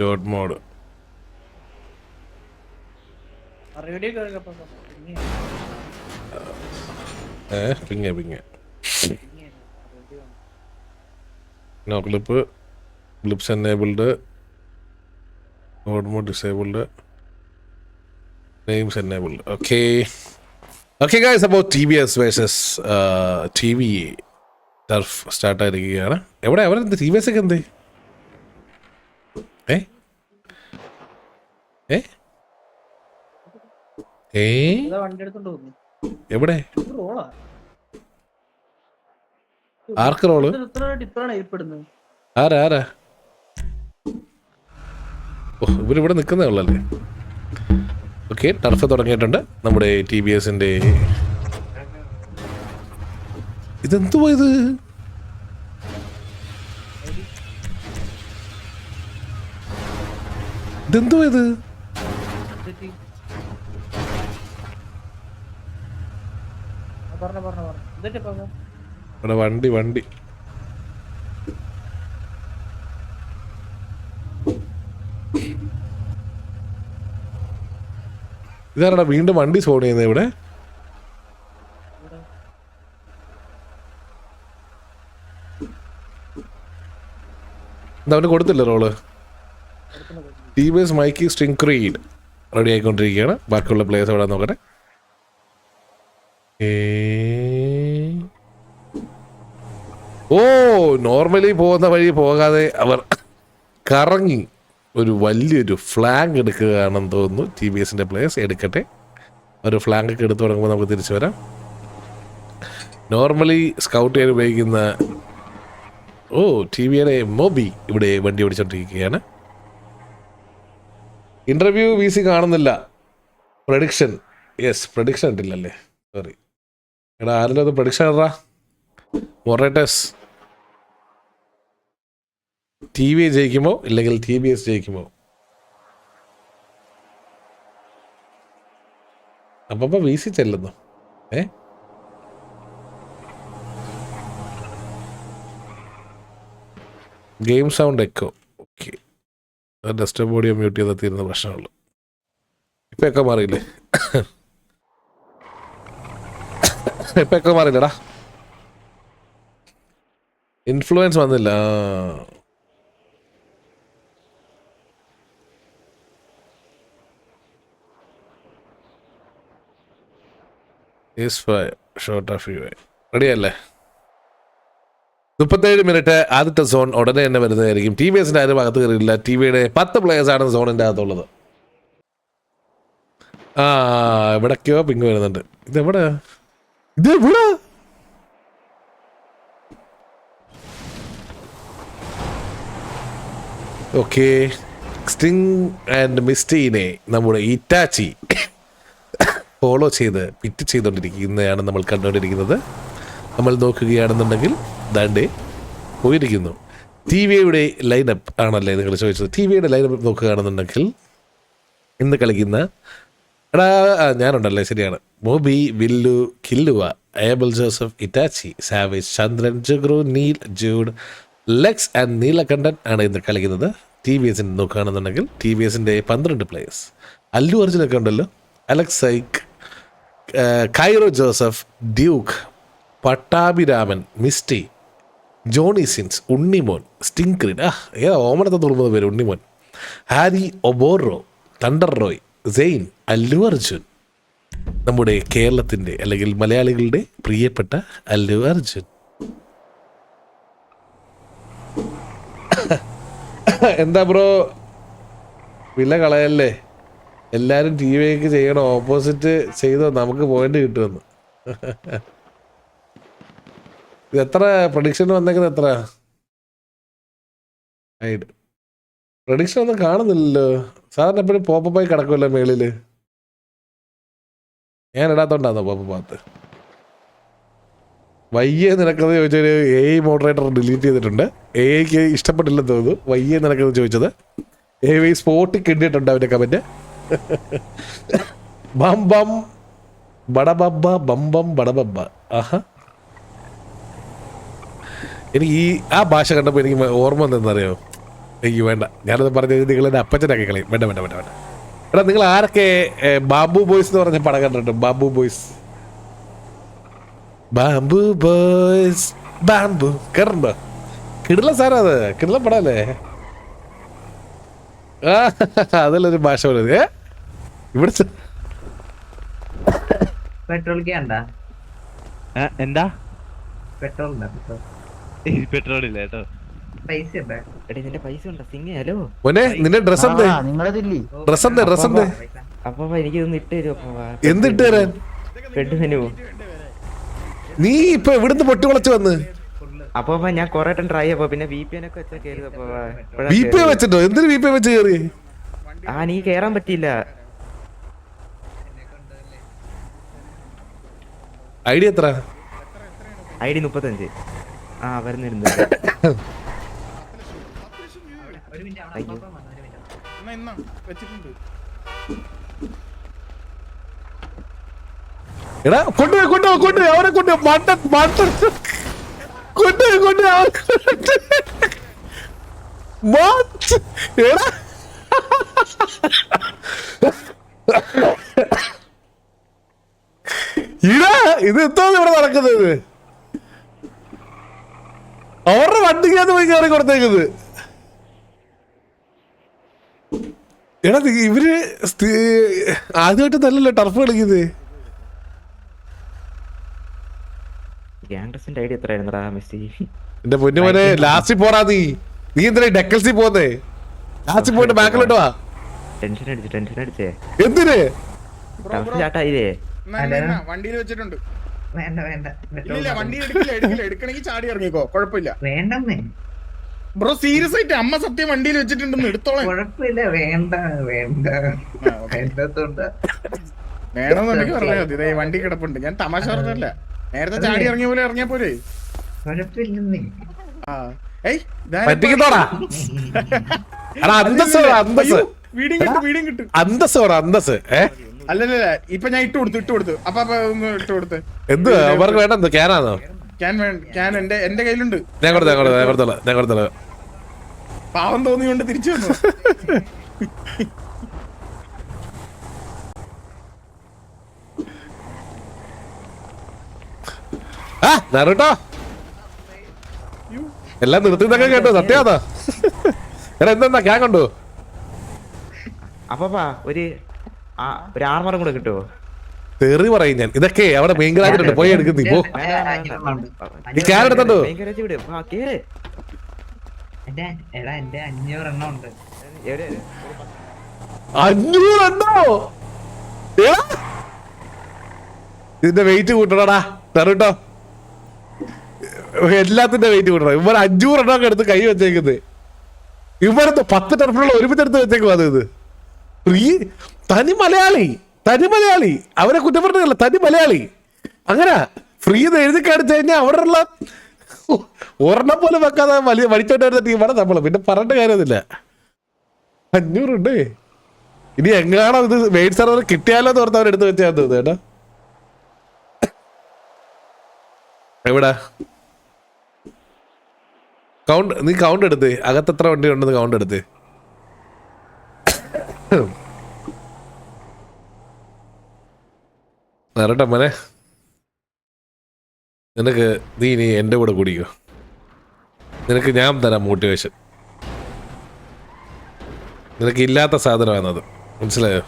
Dot mode പിങ്ങ no clips enabled dot mode disabled names enabled. Okay guys, about TBS versus TV turf start ആയിരിക്കുകയാണ്. എവിടെ എന്ത് TBS ഒക്കെ എന്ത് എവിടെ ആർക്ക് റോള് ആരാ ഇവരിവിടെ നിൽക്കുന്നേ ഉള്ളല്ലേ. ഓക്കെ, ടർഫ് തുടങ്ങിയിട്ടുണ്ട് നമ്മുടെ TBSന്റെ. ഇതെന്തുവാ ഇത്? ഇതെന്തുവാ ഇത്? വണ്ടി ഇതാരടാ വീണ്ടും വണ്ടി സോൺ ചെയ്യുന്നത് ഇവിടെ? അവന് കൊടുത്തില്ല role. TBS Mikey string creed ready ആയിക്കൊണ്ടിരിക്കുകയാണ്. ബാക്കിയുള്ള പ്ലേയേഴ്സ് എവിടെ നോക്കട്ടെ. ഓ, നോർമലി പോകുന്ന വഴി പോകാതെ അവർ കറങ്ങി ഒരു വലിയൊരു ഫ്ലാങ്ക് എടുക്കുകയാണെന്ന് തോന്നുന്നു. TBSന്റെ പ്ലേയേഴ്സ് എടുക്കട്ടെ. ഒരു ഫ്ലാങ്ക് ഒക്കെ എടുത്ത് തുടങ്ങുമ്പോൾ നമുക്ക് തിരിച്ചു വരാം. നോർമലി സ്കൗട്ട് ചെയ്യാൻ ഉപയോഗിക്കുന്ന TVയുടെ മോബി ഇവിടെ വണ്ടി ഓടിച്ചോണ്ടിരിക്കുകയാണ്. ഇന്റർവ്യൂ VC കാണുന്നില്ല. പ്രഡിക്ഷൻ ഇട്ടില്ലല്ലേ, സോറി എടാ. ആരെങ്കിലും അത് പ്രഡിക്ഷൻ ഇടാ. മൊറേറ്റസ് TV ജയിക്കുമോ ഇല്ലെങ്കിൽ TBS ജയിക്കുമോ? അപ്പൊ VC ചെല്ലുന്നു. Game sound echo. Okay, desktop audio mute ചെയ്താൽ തീരുന്ന പ്രശ്നമുള്ളൂ. ഇപ്പൊ ഒക്കെ മാറിയില്ലേ? ഇപ്പൊ ഒക്കെ മാറിയില്ലടാ. ഇൻഫ്ലുവൻസ് വന്നില്ല. റെഡിയല്ലേ? 37 മിനിറ്റ് ആദ്യത്തെ സോൺ ഉടനെ തന്നെ വരുന്നതായിരിക്കും. TBSന്റെ ആരും ഭാഗത്ത് കയറിയില്ല. TVയുടെ 10 പ്ലേയേഴ്സാണ് സോണിന്റെ അകത്തുള്ളത്. എവിടൊക്കെയോ പിങ് വരുന്നുണ്ട്. ഇതെവിടെ? ഓക്കെ, സ്റ്റിങ് ആൻഡ് മിസ്റ്റീനെ നമ്മുടെ ഇറ്റാച്ചി ഫോളോ ചെയ്ത് പിറ്റ് ചെയ്തുകൊണ്ടിരിക്കുന്നതാണ് നമ്മൾ കണ്ടുകൊണ്ടിരിക്കുന്നത്. നമ്മൾ നോക്കുകയാണെന്നുണ്ടെങ്കിൽ ദാണ്ടേ പോയിരിക്കുന്നു. TVയുടെ ലൈനപ്പ് ആണല്ലേ നിങ്ങൾ ചോദിച്ചത്. TVയുടെ ലൈനപ്പ് നോക്കുകയാണെന്നുണ്ടെങ്കിൽ ഇന്ന് കളിക്കുന്ന ഞാനുണ്ടല്ലേ, ശരിയാണ്. Mobi, Villu, Killua, Abel Joseph, Itachi, Savage, Chandran, ജുഗ്രു, Neel, Jude, Lex and Neelakandan ആണ് ഇന്ന് കളിക്കുന്നത്. TBSന്റെ നോക്കുകയാണെന്നുണ്ടെങ്കിൽ TBSന്റെ 12 പ്ലേയേഴ്സ്. അല്ലു അർജുനൊക്കെ ഉണ്ടല്ലോ. Alex Psych, Kairo Joseph, Duke, Pattabhiraman, Misty, Johnny Sins, Unnimon, Stingcreed, ഓമനത്തെ തുറമുന്ന പേര് Unnimon, Harry Oboro, Thunder Roy, Zain, Allu Arjun, നമ്മുടെ കേരളത്തിൻ്റെ അല്ലെങ്കിൽ മലയാളികളുടെ പ്രിയപ്പെട്ട അല്ലു അർജുൻ. എന്താ ബ്രോ, വില കളയല്ലേ? എല്ലാവരും TVക്ക് ചെയ്യണം, ഓപ്പോസിറ്റ് ചെയ്തോ നമുക്ക് പോയിന്റ് കിട്ടുമെന്ന്. ഇത് എത്ര പ്രഡിക്ഷൻ വന്നേക്കുന്നത്? എത്ര പ്രഡിക്ഷൻ ഒന്നും കാണുന്നില്ലല്ലോ. സാധാരണ എപ്പോഴും പോപ്പായി കിടക്കുമല്ലോ മേളില്. ഞാൻ ഇടാത്തോണ്ടാന്നോ പോപ്പത്ത്? വയ്യേ നിനക്കത് ചോദിച്ചൊരു AI മോഡറേറ്റർ ഡിലീറ്റ് ചെയ്തിട്ടുണ്ട്. AIക്ക് ഇഷ്ടപ്പെട്ടില്ലെന്ന് തോന്നുന്നു വയ്യേ നിനക്കത് ചോദിച്ചത്. AI സ്പോട്ടിൽ കിട്ടിയിട്ടുണ്ട് അവൻ്റെ കമന്റ്. ബം ബം ബടബബ്ബ ബം ബം ബടബബ്ബ. എനിക്ക് ആ ഭാഷ കണ്ടപ്പോൾ എനിക്ക് ഓർമ്മ എന്തെന്നറിയോ? എനിക്ക് വേണ്ട, ഞാനത് പറഞ്ഞത് നിങ്ങൾ എന്റെ അപ്പച്ചനൊക്കെ കളയും. വേണ്ട വേണ്ട വേണ്ട വേണ്ട. എടാ നിങ്ങൾ ആരൊക്കെ ബാംബു ബോയ്സ് എന്ന് പറഞ്ഞ പടം കണ്ടിട്ടുണ്ട്? Bamboo boys, bamboo boys, bamboo കേട്ടോ? കിടില സാധനം അത്, കിടില പടല്ലേ? ആ അതിലൊരു ഭാഷ പറയുന്നത് ഇവിടെ പെട്രോൾ എന്താ പെട്രോൾ പെട്രോൾ ഇല്ല കേട്ടോ. പൈസ നിന്റെ പൈസ ഉണ്ടോ സിംഗ്? ഹലോ മോനെ, നിന്റെ ഡ്രസ് എന്ത്? ഡ്രസ് എന്ത്? ഡ്രസ് എന്ത്? അപ്പൊ എനിക്ക് ഒന്ന് ഇട്ട് തരും. എന്തിട്ട് തരാൻ? നീ ഇപ്പൊ എവിടുന്ന് പൊട്ടി മുളച്ച് വന്ന്? അപ്പൊ ഞാൻ കൊറേ ടൈം ട്രൈ ചെയ്യപ്പോ പിന്നെ VPN ഒക്കെ വെച്ചാ കേറി. VPN വെച്ചിട്ടോ? എന്തിനു VPN വെച്ച് കയറി? നീ കേറാൻ പറ്റിയില്ല. ഐഡി എത്ര? ID 35. വരുന്നിരുന്നു. എടാ കൊണ്ടുപോയി കൊണ്ടുപോയി കൊണ്ടുപോയി അവനെ കൊണ്ടുപോയി മട്ടൻ മട്ടൻ കൊണ്ടുപോയി കൊണ്ടുപോയി എടാ ഇടാ ഇത് എന്തോ ഇവിടെ നടക്കുന്നത്? അവരുടെ വണ്ടിക്കകത്ത് പോയി കയറി കൊടുത്തേക്കുന്നത്. എടാ ഇവര് ആദ്യമായിട്ട് നല്ലല്ലോ ടർഫ് കളിക്കുന്നത്. ID എത്രയായിരുന്നടാ മെസ്സി? എന്റെ പൊന്നു മോനെ, ലാസ്റ്റിൽ പോറാ നീ. നീ എന്തിനാ ഡെക്കൽസി പോന്നേ? ലാസ്റ്റിൽ പോയിട്ട് ബാക്കിലോട്ട് വാ. ടെൻഷൻ അടിച്ചേ. എന്തിന്? ചാട്ടായില്ലേ? വണ്ടിയിൽ വെച്ചിട്ടുണ്ട്. വേണ്ട വേണ്ട ഇല്ല വണ്ടി എടുക്കില്ല, എടുക്കണമെങ്കിൽ ചാടി ഇറങ്ങിക്കോ, കുഴപ്പമില്ല. വേണ്ടെന്നേ ബ്രോ സീരിയസ് ആയിട്ട് അമ്മ സത്യം വണ്ടിയിൽ വെച്ചിട്ടുണ്ടെന്ന് എടുത്തോളാം. കുഴപ്പമില്ല, വേണ്ട വേണ്ട വേണ്ടതുണ്ട്. വേണമെന്നുണ്ടെങ്കിൽ പറഞ്ഞാൽ മതി. ഇതേ വണ്ടി കിടപ്പുണ്ട്. ഞാൻ തമാശ പറഞ്ഞല്ല, നേരത്തെ ചാടി ഇറങ്ങിയ പോലെ ഇറങ്ങിയ പോലെ. കുഴപ്പമില്ലെന്നേ. പറ്റിക്കുന്നോടാ അന്തസ് അന്തസ് വീടും കിട്ടും. അന്തസ് അന്തസ്. അല്ലല്ല ഇപ്പൊ ഞാൻ ഇട്ട് കൊടുത്തു. അപ്പൊ ഒന്ന് ഇട്ട് കൊടുത്ത്. എന്ത് അവർക്ക് വേണ്ട? എന്ത് ക്യാനാണോ? ക്യാൻ എന്റെ കയ്യിലുണ്ട്. ഞാൻ കൊടുത്തോളാം. പാവം തോന്നിയോണ്ട് തിരിച്ചു വന്നു. നറുട്ടോ എല്ലാം നിർത്തിന്നൊക്കെ കേട്ടോ? സത്യാതാ? എടാ എന്താ ക്യാൻ കണ്ടു? അപ്പാ ഒരു ആർമറും കൂടെ കിട്ടുമോ? തെറി പറയും ഞാൻ. ഇതൊക്കെ അവിടെ മെയിൻ ഗാരേജിലുണ്ട്, പോയി എടുക്കുന്നീ പോ. നീ ക്യാൻ എടുത്തോ? എടാ എന്റെ 500 എണ്ണം ഉണ്ട്. 500 എണ്ണോ? ഇതിന്റെ വെയിറ്റ് കൂട്ടണടാ തെറിട്ടോ. എല്ലാത്തിന്റെ വെയിറ്റ് കൂട്ടണം. ഇവർ 500 എണ്ണമൊക്കെ എടുത്ത് കൈ വെച്ചേക്കുന്നത്. ഇവരത്ത് 10 ടെർമിനുള്ള ഒരുമിച്ചെടുത്ത് വെച്ചേക്കും. അത് ഇത് തനി മലയാളി അവരെ കുറ്റപ്പെടുത്തില്ല. തനി മലയാളി അങ്ങനെ ഫ്രീ എഴുതി കാണിച്ചു കഴിഞ്ഞാൽ അവിടെ ഉള്ള ഒരെണ്ണം പോലും വെക്കാതെ വലിച്ചോണ്ടായിരുന്ന ടീമാണ് നമ്മള്. പിന്നെ പറഞ്ഞ കാര്യമൊന്നുമില്ല. 500 ഉണ്ട്. ഇനി എങ്ങാണോ ഇത് വെയിറ്റ് സർവർ കിട്ടിയാലോ എന്ന് ഓർത്ത് അവരെടുത്ത് വെച്ചാൽ തോന്നുന്നു കേട്ടോ. എവിടാ കൗണ്ട്? നീ കൗണ്ട് എടുത്ത് അകത്ത് എത്ര വണ്ടി ഉണ്ടെന്ന് കൗണ്ട് എടുത്ത്. നേരട്ടെ മോനെ, നിനക്ക് നീ ഇനി എൻ്റെ കൂടെ കൂടിക്കോ. നിനക്ക് ഞാൻ തരാം മോട്ടിവേഷൻ. നിനക്ക് ഇല്ലാത്ത സാധനമാണത്, മനസ്സിലായോ?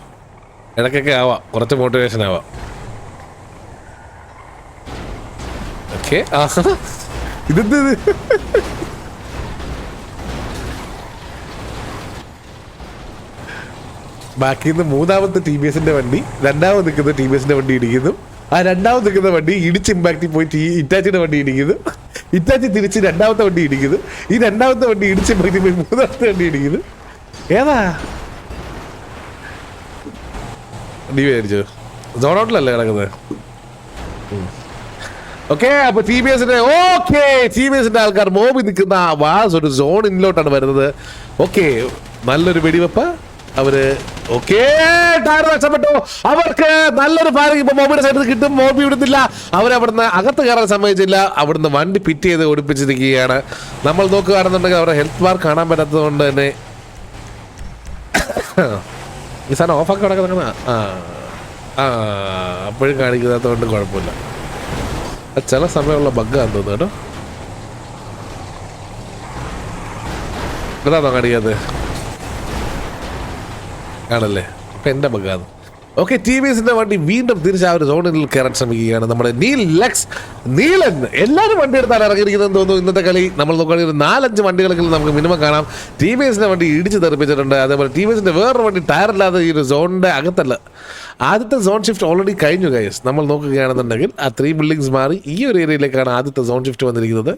ഇടയ്ക്കൊക്കെ ആവാം, കുറച്ച് മോട്ടിവേഷൻ ആവാം. ഓക്കെ ഇതെന്ത് ബാക്കിന്ന് മൂന്നാമത്തെ TVSന്റെ വണ്ടി രണ്ടാമത് നിൽക്കുന്ന TVSന്റെ വണ്ടി ഇടിക്കുന്നു. ആ രണ്ടാമത് നിൽക്കുന്ന വണ്ടി ഇടിച്ച് ഇമ്പാക്റ്റിൽ പോയി ഇറ്റാച്ചിയുടെ വണ്ടി ഇടിക്കുന്നു. ഇറ്റാച്ചി തിരിച്ച് രണ്ടാമത്തെ വണ്ടി ഇടിക്കുന്നു. ഈ രണ്ടാമത്തെ വണ്ടി ഇടിച്ച് ഇമ്പാക്റ്റിൽ പോയി മൂന്നാമത്തെ വണ്ടി ഇടിക്കുന്നു. ഏതാ നീ വിചാരിച്ചോ? സോണൗട്ടിലല്ലേ കിടക്കുന്നത്? ഓക്കെ, അപ്പൊ TVSന്റെ ആൾക്കാർ മോബി നിൽക്കുന്ന വാസ് ഒരു സോൺ ഇന്നിലോട്ടാണ് വരുന്നത്. ഓക്കെ, നല്ലൊരു വെടിവെപ്പ് അവര് ഓക്കേ ടയർ നഷ്ടപ്പെട്ടു. അവർക്ക് നല്ലൊരു ഫയറിംഗ് ഇപ്പൊ മോബിയുടെ സൈഡിൽ കിട്ടും. മോബി വിടുന്നില്ല, അവരവിടുന്ന് അകത്ത് കയറാൻ സമ്മതിച്ചില്ല. അവിടുന്ന് വണ്ടി പിറ്റ് ചെയ്ത് ഓടിപ്പിച്ചിരിക്കുകയാണ്. നമ്മൾ നോക്കുകയാണെന്നുണ്ടെങ്കിൽ അവരുടെ ഹെൽത്ത് ബാർ കാണാൻ പറ്റാത്തത് കൊണ്ട് തന്നെ ഈ സാധനം ഓഫാക്കി കിടക്കുന്ന അപ്പോഴും കാണിക്കാത്തത് കൊണ്ട് കുഴപ്പമില്ല. ചില സമയമുള്ള ബഗ്ഗാന്ന് തോന്നുന്നു കേട്ടോ. ഇതാണോ കാണിക്കാത്തത്? ആണല്ലേ, അപ്പം എൻ്റെ ബഗ്ഗാണ്. ഓക്കെ, ടി വി എസിൻ്റെ വണ്ടി വീണ്ടും തിരിച്ച് ആ ഒരു സോണിൽ കയറാൻ ശ്രമിക്കുകയാണ്. നമ്മുടെ നീലൻ എല്ലാവരും വണ്ടി എടുത്താണ് ഇറങ്ങിയിരിക്കുന്നതെന്ന് തോന്നുന്നു. ഇന്നത്തെ കളി നമ്മൾ നോക്കുകയാണെങ്കിൽ 4-5 വണ്ടികളെങ്കിലും നമുക്ക് മിനിമം കാണാം. ടി വി എസിൻ്റെ വണ്ടി ഇടിച്ച് തെറിപ്പിച്ചിട്ടുണ്ട്. അതേപോലെ ടി വി എസിൻ്റെ വേറൊരു വണ്ടി ടയറില്ലാതെ ഈ ഒരു സോണിൻ്റെ അകത്തല്ല. ആദ്യത്തെ സോൺ ഷിഫ്റ്റ് ഓൾറെഡി കഴിഞ്ഞു ഗൈസ്. നമ്മൾ നോക്കുകയാണെന്നുണ്ടെങ്കിൽ ആ 3 ബിൽഡിങ്സ് മാറി ഈ ഒരു ഏരിയയിലേക്കാണ് ആദ്യത്തെ സോൺ ഷിഫ്റ്റ് വന്നിരിക്കുന്നത്.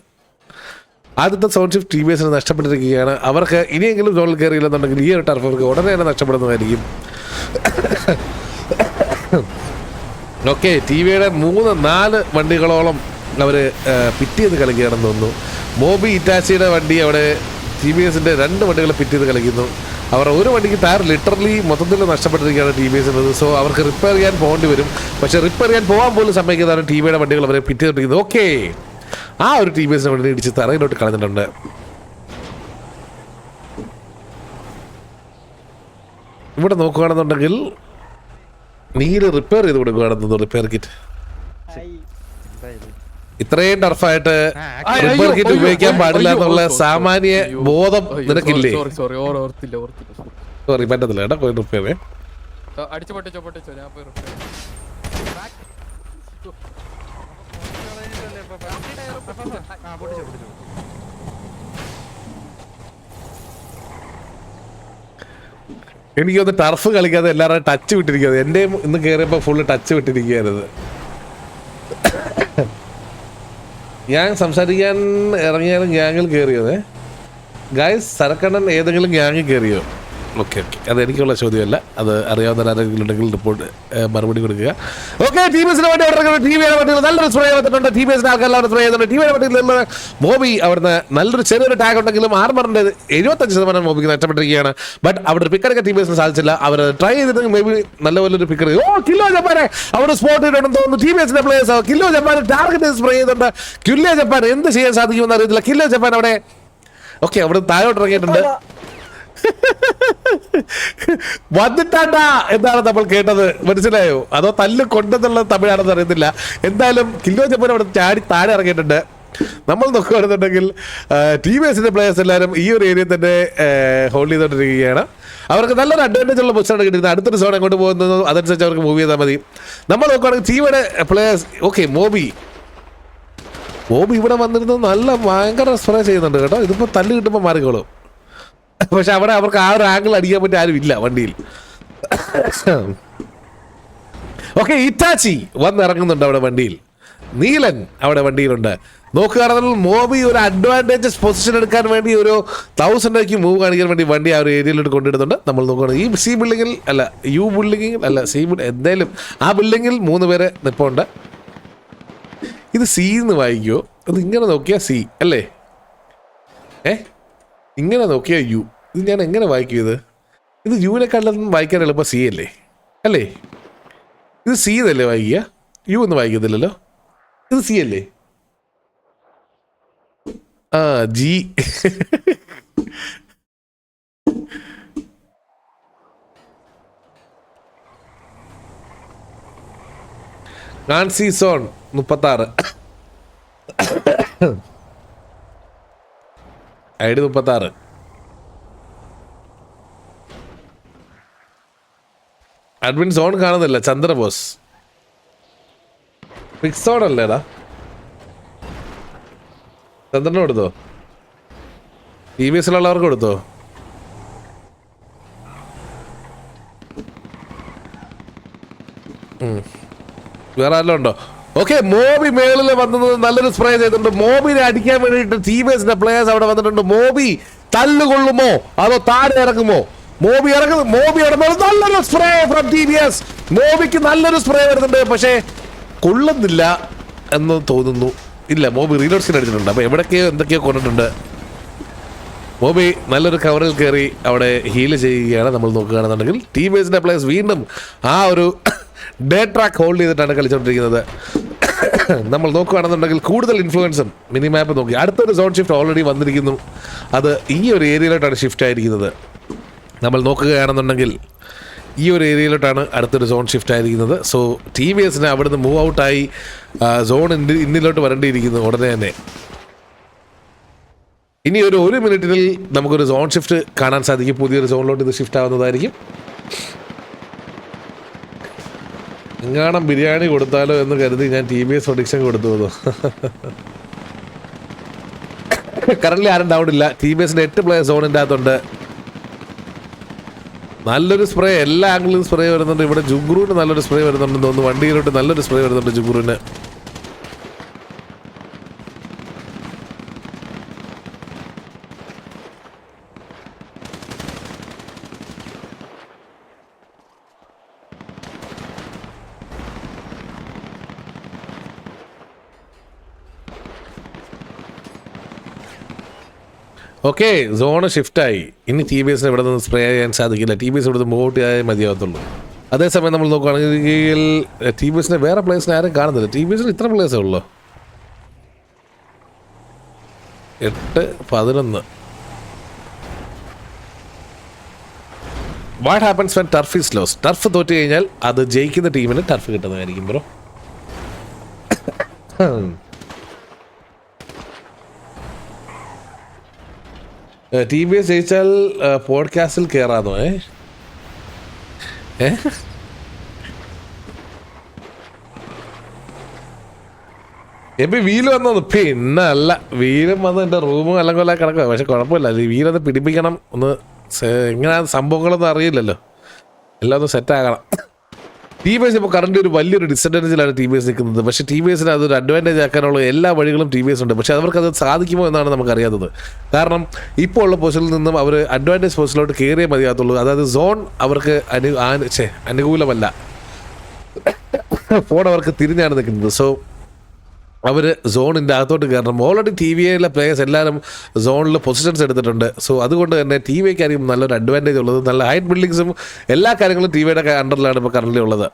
ആദ്യത്തെ സോൺ ഷിഫ്റ്റ് ടി വി എസിന് നഷ്ടപ്പെട്ടിരിക്കുകയാണ്. അവർക്ക് ഇനിയെങ്കിലും സോണിൽ കയറിയില്ലെന്നുണ്ടെങ്കിൽ ഈ ഒരു ടർഫ് അവർക്ക് ഉടനെ തന്നെ നഷ്ടപ്പെടുന്നതായിരിക്കും. ഓക്കെ, ടി വിയുടെ 3-4 വണ്ടികളോളം അവർ പിറ്റ് ചെയ്ത് കളിക്കുകയാണെന്ന് തോന്നുന്നു. മോബി ഇറ്റാച്ചിയുടെ വണ്ടി അവിടെ ടി വി എസിൻ്റെ 2 വണ്ടികൾ പിറ്റ് ചെയ്ത് കളിക്കുന്നു. അവർ ഒരു വണ്ടിക്ക് ടയർ ലിറ്ററലി മൊത്തത്തിൽ നഷ്ടപ്പെട്ടിരിക്കുകയാണ് ടി വി എസിൻ്റെ. സോ അവർക്ക് റിപ്പയർ ചെയ്യാൻ പോകേണ്ടി വരും. പക്ഷേ റിപ്പയർ ചെയ്യാൻ പോകാൻ പോലും സമ്മതിക്കുന്നതാണ് ടി വിയുടെ വണ്ടികൾ അവരെ പിറ്റ് ചെയ്തിരിക്കുന്നത്. ഓക്കെ, ആ ഒരു ടി വി എസിനെ വണ്ടി ഇടിച്ച് തറയിലോട്ട് കളഞ്ഞിട്ടുണ്ട്. ഇവിടെ നോക്കുകയാണെന്നുണ്ടെങ്കിൽ നീര് റിപ്പയർ ചെയ്ത് കൊടുക്കുകയാണെന്ന് റിപ്പയർ കിറ്റ്. ഇത്രയും ടർഫായിട്ട് റിപ്പയർ കിറ്റ് ഉപയോഗിക്കാൻ പാടില്ല എന്നുള്ള സാമാന്യ ബോധം നിനക്കില്ലേ? സോറി, പറ്റത്തില്ല കേട്ടോ. പോയി റിപ്പയർ എനിക്കൊന്ന് ടർഫ് കളിക്കാതെ എല്ലാവരും ടച്ച് വിട്ടിരിക്കുന്നത്. എൻ്റെ ഇന്ന് കയറിയപ്പോൾ ഫുള്ള് ടച്ച് വിട്ടിരിക്കുകയായിരുന്നു. ഞാൻ സംസാരിക്കാൻ ഇറങ്ങിയാലും ഗ്യാങ്ങിൽ കയറിയത് ഗായ്സ്. സരക്കണ്ണൻ ഏതെങ്കിലും ഗ്യാങ്ങിൽ കയറിയോ? ഓക്കെ, അതെനിക്കുള്ള ചോദ്യമല്ല. അത് അറിയാവുന്ന ആരെങ്കിലും ഉണ്ടെങ്കിൽ റിപ്പോർട്ട് മറുപടി കൊടുക്കുക. ഓക്കെ, ടി വി എസിന് വേണ്ടി ടി വിയുടെ വണ്ടികൾ നല്ലൊരു സ്പ്രേ ചെയ്തിട്ടുണ്ട്. ടി വി എസിന് ആൾക്കാരെല്ലാം സ്പ്രേ ചെയ്തിട്ടുണ്ട്. ടി വിയുടെ വണ്ടിയിൽ നിന്ന് മോബി അവിടുന്ന് നല്ലൊരു ചെറിയൊരു ടാഗ് ഉണ്ടെങ്കിലും ആർമറിൻ്റെ 75% മോബിക്ക് നഷ്ടപ്പെട്ടിരിക്കുകയാണ്. ബട്ട് അവിടെ ഒരു പിക്കറൊക്കെ ടി വി എസിന് സാധിച്ചില്ല. അവർ ട്രൈ ചെയ്തിട്ട് മേ ബി നല്ലപോലെ പിക്കർ. കില്ലോ ജപ്പാനെ അവിടെ സ്പോട്ട് ചെയ്തിട്ടുണ്ടെന്ന് തോന്നുന്നു. ടി വി എസിന്റെ players kilo Japan target spray ചെയ്തിട്ടുണ്ട്. കില്ലോ ജപ്പാൻ എന്ത് ചെയ്യാൻ സാധിക്കുമെന്ന് അറിയത്തില്ല. കില്ലോ ജപ്പാൻ അവിടെ ഓക്കെ അവിടെ താഴോട്ട് ഇറങ്ങിയിട്ടുണ്ട്. വന്നിട്ടാണ്ടാ എന്നാണ് നമ്മൾ കേട്ടത്. മനസ്സിലായോ? അതോ തല്ല് കൊണ്ടെന്നുള്ള തമിഴാണെന്ന് അറിയത്തില്ല. എന്തായാലും കില്ലോ ജപ്പാൻ അവിടെ ചാടി താഴെ ഇറങ്ങിയിട്ടുണ്ട്. നമ്മൾ നോക്കുകയാണെന്നുണ്ടെങ്കിൽ ടി വി എസിന്റെ പ്ലേയേഴ്സ് എല്ലാവരും ഈ ഒരു ഏരിയയിൽ തന്നെ ഹോൾഡ് ചെയ്തുകൊണ്ടിരിക്കുകയാണ്. അവർക്ക് നല്ലൊരു അഡ്വാൻറ്റേജ് ഉള്ള പൊസിഷനാണ് കിട്ടിയിരുന്നത്. അടുത്തൊരു സോൺ എങ്ങോട്ട് പോകുന്നത് അതനുസരിച്ച് അവർക്ക് മൂവ് ചെയ്താൽ മതി. നമ്മൾ നോക്കുകയാണെങ്കിൽ ടി വിയുടെ പ്ലേയേഴ്സ് ഓക്കെ മോബി ഇവിടെ വന്നിരുന്നത് നല്ല ഭയങ്കര സ്പ്രേ ചെയ്യുന്നുണ്ട് കേട്ടോ. ഇതിപ്പോൾ തല്ല് കിട്ടുമ്പോൾ മാറിക്കോളും. പക്ഷെ അവിടെ അവർക്ക് ആ ഒരു ആംഗിൾ അടിക്കാൻ പറ്റിയ ആരും ഇല്ല വണ്ടിയിൽ. ഓക്കെ, ഇറ്റാച്ചി വന്നിറങ്ങുന്നുണ്ട് അവിടെ വണ്ടിയിൽ. നീലൻ അവിടെ വണ്ടിയിലുണ്ട്. നോക്കുകയാണെങ്കിൽ മോബി ഒരു അഡ്വാൻറ്റേജസ് പൊസിഷൻ എടുക്കാൻ വേണ്ടി ഒരു 1000 മൂവ് കാണിക്കാൻ വേണ്ടി വണ്ടി ആ ഒരു ഏരിയയിലോട്ട് കൊണ്ടിടുന്നുണ്ട്. നമ്മൾ നോക്കുകയാണെങ്കിൽ ഈ സി ബിൽഡിങ്ങിൽ അല്ല യു ബിൽഡിങ്ങിൽ അല്ല സി എന്തായാലും ആ ബിൽഡിങ്ങിൽ 3 പേര് നിൽപ്പുണ്ട്. ഇത് സി എന്ന് വായിക്കുമോ? അത് ഇങ്ങനെ നോക്കിയാൽ സി അല്ലേ? ഇങ്ങനെ നോക്കിയാൽ യു. ഇത് ഞാൻ എങ്ങനെ വായിക്കും? ഇത് യുവിനെക്കാളും വായിക്കാൻ എളുപ്പം സി അല്ലേ? അല്ലേ? ഇത് സി എന്നല്ലേ വായിക്കുക? യു എന്ന് വായിക്കത്തില്ലല്ലോ. ഇത് സി അല്ലേ? ആ G. Nancy zone 36 ID 36. Admin zone കാണുന്നില്ല. ചന്ദ്രബോസ് ഫിക്സ് സോൺ അല്ലേടാ? ചന്ദ്രന് കൊടുത്തോ? ടി വി എസിലുള്ളവർക്ക് കൊടുത്തോ? വേറെ ആരെല്ലാം ഉണ്ടോ? ഓക്കെ, മോബി മേളിൽ വന്നത് നല്ലൊരു സ്പ്രേ ചെയ്തിട്ടുണ്ട്. മോബിനെ അടിക്കാൻ വേണ്ടിയിട്ട് ടി വി എസിന്റെ പ്ലേയേഴ്സ് അവിടെ വന്നിട്ടുണ്ട്. മോബി തല്ലുകൊള്ളുമോ അതോ താഴെ ഇറങ്ങുമോ? മോബി ഇറങ്ങുന്നു. മോബി ഇറങ്ങുന്നത് നല്ലൊരു spray from T V S. മോബിക്ക് നല്ലൊരു സ്പ്രേ വരുന്നുണ്ട്. പക്ഷേ കൊള്ളുന്നില്ല എന്ന് തോന്നുന്നു. ഇല്ല, മോബി റീലോഡ് സ്കിൻ അടിച്ചിട്ടുണ്ട്. അപ്പോൾ എവിടേക്കോ എന്തൊക്കെയോ കൊണ്ടിട്ടുണ്ട്. മോബി നല്ലൊരു കവറിൽ കയറി അവിടെ ഹീല് ചെയ്യുകയാണ്. നമ്മൾ നോക്കുകയാണെന്നുണ്ടെങ്കിൽ ടീമേഴ്സിൻ്റെ പ്ലേയേഴ്സ് വീണ്ടും ആ ഒരു ഡേ ട്രാക്ക് ഹോൾഡ് ചെയ്തിട്ടാണ് കളിച്ചുകൊണ്ടിരിക്കുന്നത്. നമ്മൾ നോക്കുകയാണെന്നുണ്ടെങ്കിൽ കൂടുതൽ ഇൻഫ്ലുവൻസും മിനി മാപ്പ് നോക്കി അടുത്തൊരു സോൺ ഷിഫ്റ്റ് ഓൾറെഡി വന്നിരിക്കുന്നു. അത് ഈ ഒരു ഏരിയയിലോട്ടാണ് ഷിഫ്റ്റ് ആയിരിക്കുന്നത്. നമ്മൾ നോക്കുകയാണെന്നുണ്ടെങ്കിൽ ഈ ഒരു ഏരിയയിലോട്ടാണ് അടുത്തൊരു സോൺ ഷിഫ്റ്റ് ആയിരിക്കുന്നത്. സോ ടീമേഴ്സിന് അവിടുന്ന് മൂവ് ഔട്ടായി സോൺ ഇന്നിലോട്ട് വരേണ്ടിയിരിക്കുന്നു ഉടനെ തന്നെ. ഇനി ഒരു മിനിറ്റിൽ നമുക്കൊരു സോൺ ഷിഫ്റ്റ് കാണാൻ സാധിക്കും. പുതിയൊരു സോണിലോട്ട് ഇത് ഷിഫ്റ്റ് ആവുന്നതായിരിക്കും. എങ്ങാണം ബിരിയാണി കൊടുത്താലോ എന്ന് കരുതി ഞാൻ TBS പ്രൊഡിക്ഷൻ കൊടുത്തു വന്നു. കറന്റ് ആരും ഡൗൺ ഇല്ല. TBSന്റെ 8 പ്ലേയേഴ്സ് സോണിൻ്റെ അകത്തുണ്ട്. നല്ലൊരു സ്പ്രേ എല്ലാ ആംഗിളിലും സ്പ്രേ വരുന്നുണ്ട്. ഇവിടെ ജുഗ്രുവിന് നല്ലൊരു സ്പ്രേ വരുന്നുണ്ടെന്ന് തോന്നുന്നു. വണ്ടിയിലോട്ട് നല്ലൊരു സ്പ്രേ വരുന്നുണ്ട് ജുഗ്രുവിന്. Okay, zone ഷിഫ്റ്റായി. ഇനി TBSന് ഇവിടെ നിന്ന് സ്പ്രേ ചെയ്യാൻ സാധിക്കില്ല. TBS ഇവിടുന്ന് മൂവ് ഔട്ട് ചെയ്യാൻ മതിയാകത്തുള്ളൂ. അതേസമയം നമ്മൾ നോക്കുകയാണെങ്കിൽ TBSന് വേറെ പ്ലേയേഴ്സിനെ ആരും കാണുന്നില്ല. TBSന് ഇത്ര പ്ലേയേഴ്സേ ഉള്ളൂ. 8, 11. What happens when turf is loss? Turf തോറ്റ് കഴിഞ്ഞാൽ അത് ജയിക്കുന്ന ടീമിന് ടർഫ് കിട്ടുന്നതായിരിക്കും ബ്രോ. TBS ജയിച്ചാൽ പോഡ്കാസ്റ്റിൽ കയറാന്നോ? എപ്പി വീല് വന്നത് പിന്നെ അല്ല, വീലും വന്ന് എൻ്റെ റൂമും എല്ലാം കൊല്ലം കിടക്കുക. പക്ഷെ കുഴപ്പമില്ല, വീലൊന്ന് പിടിപ്പിക്കണം. ഒന്ന് എങ്ങനെയാണ് സംഭവങ്ങളൊന്നും അറിയില്ലല്ലോ, എല്ലാം ഒന്ന് സെറ്റാകണം. TBS ഇപ്പോൾ കറണ്ട് ഒരു വലിയൊരു ഡിസഡ്വാൻറ്റേജിലാണ് TBS നിൽക്കുന്നത്. പക്ഷേ TBSന് അതൊരു അഡ്വാൻറ്റേജ് ആക്കാനുള്ള എല്ലാ വഴികളും TBS ഉണ്ട്. പക്ഷേ അവർക്കത് സാധിക്കുമോ എന്നാണ് നമുക്കറിയാത്തത്. കാരണം ഇപ്പോൾ ഉള്ള പൊസിഷനിൽ നിന്നും അവർ അഡ്വാൻറ്റേജ് പൊസിഷനിലോട്ട് കയറിയേ മതിയാകത്തുള്ളൂ. അതായത് സോൺ അവർക്ക് അനുകൂലമല്ല. ഫോൺ അവർക്ക് തിരിഞ്ഞാണ് നിൽക്കുന്നത്. സോ അവർ സോണിൻ്റെ അകത്തോട്ട് കയറണം. ഓൾറെഡി TVയിലെ പ്ലേയേഴ്സ് എല്ലാവരും സോണിൽ പൊസിഷൻസ് എടുത്തിട്ടുണ്ട്. സോ അതുകൊണ്ട് തന്നെ TVക്കായിരിക്കും നല്ലൊരു അഡ്വാൻറ്റേജ് ഉള്ളത്. നല്ല ഹൈറ്റ് ബിൽഡിങ്സും എല്ലാ കാര്യങ്ങളും TVയുടെ അണ്ടറിലാണ് ഇപ്പോൾ കറന്റ് ഉള്ളത്.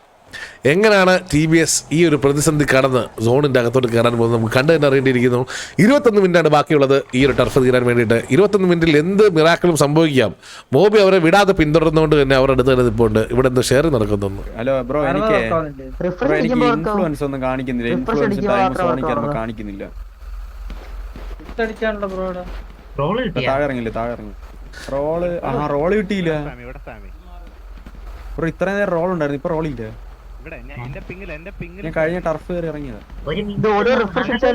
എങ്ങനെയാണ് TBS ഈ ഒരു പ്രതിസന്ധി കടന്ന് സോണിൻ്റെ അകത്തോട്ട് കയറാൻ പോകുന്നത് നമുക്ക് കണ്ടു തന്നെ അറിയേണ്ടിയിരിക്കുന്നു. 21 മിനിറ്റാണ് ബാക്കിയുള്ളത് ഈ ഒരു ടർഫ് തീരാൻ വേണ്ടിയിട്ട്. 21 മിനിറ്റിൽ എന്ത് മിറാക്കിളും സംഭവിക്കാം. മോബി അവരെ വിടാതെ പിന്തുടർന്നുകൊണ്ട് തന്നെ അവരുടെ അടുത്ത് തന്നെ ഇപ്പോൾ ഉണ്ട്. ഇവിടെ എന്തോ ഷെയർ നടക്കുന്നു. ഹലോ ബ്രോ, എനിക്ക് ഇൻഫ്ലുവൻസ് ഒന്നും കാണിക്കുന്നില്ല. ഇൻഫ്ലുവൻസ് ടൈം സോണിക്ക് കാണിക്കുന്നില്ല. താഴെ ഇറങ്ങില്ല, താഴെ ഇറങ്ങി. റോള് കിട്ടിയില്ല ബ്രോ. ഇത്ര നേരം റോൾ ഉണ്ടായിരുന്നു, ഇപ്പൊ റോളില്ല. ഞാൻ കഴിഞ്ഞ ടർഫ് കയറി ഇറങ്ങിയത്.